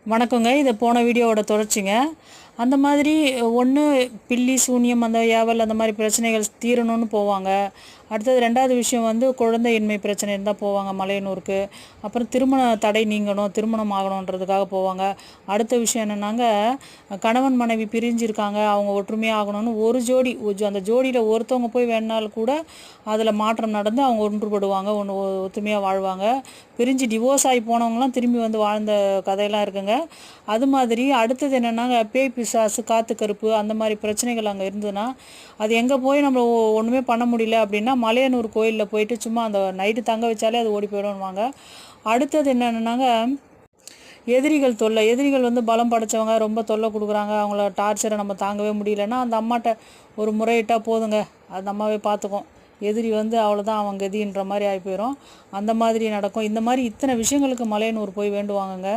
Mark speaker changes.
Speaker 1: வணக்கங்க. இது போன வீடியோவோட தொடர்ச்சிங்க. அந்த மாதிரி ஒன்று பில்லி, சூனியம், அந்த ஏவல் அந்த மாதிரி பிரச்சனைகள் தீரணும்னு போவாங்க. அடுத்தது 2வது விஷயம் வந்து குழந்தையின்மை பிரச்சனை இருந்தால் போவாங்க மலையனூருக்கு. அப்புறம் திருமண தடை நீங்கணும், திருமணம் ஆகணுன்றதுக்காக போவாங்க. அடுத்த விஷயம் என்னென்னாங்க, கணவன் மனைவி பிரிஞ்சிருக்காங்க, அவங்க ஒற்றுமையாக ஆகணும்னு ஒரு ஜோடி அந்த ஜோடியில் ஒருத்தவங்க போய் வேணுனாலும் கூட அதில் மாற்றம் நடந்து அவங்க ஒன்றுபடுவாங்க, ஒற்றுமையாக வாழ்வாங்க. பிரிஞ்சு டிவோர்ஸ் ஆகி போனவங்களாம் திரும்பி வந்து வாழ்ந்த கதையெல்லாம் இருக்குங்க. அது மாதிரி அடுத்தது என்னென்னாங்க, பேய் பிசாசு, காற்று கருப்பு அந்த மாதிரி பிரச்சனைகள் அங்கே இருந்ததுன்னா அது எங்கே போய் நம்ம ஒன்றுமே பண்ண முடியல அப்படின்னா மலையனூர் கோயிலில் போயிட்டு சும்மா அந்த நைட்டு தங்க வச்சாலே அது ஓடி போயிடுவாங்க. அடுத்தது என்னென்னாங்க, எதிரிகள் தொல்லை. எதிரிகள் வந்து பலம் படைத்தவங்க ரொம்ப தொல்லை கொடுக்குறாங்க, அவங்கள டார்ச்சரை நம்ம தாங்கவே முடியலன்னா அந்த அம்மாட்ட ஒரு முறையிட்டால் போதுங்க, அந்த அம்மாவே பார்த்துக்கும். எதிரி வந்து அவ்வளோதான், அவங்க கதின்ற மாதிரி ஆகி போயிடும். அந்த மாதிரி நடக்கும். இந்த மாதிரி இத்தனை விஷயங்களுக்கு மலையனூர் போய் வேண்டுவாங்கங்க.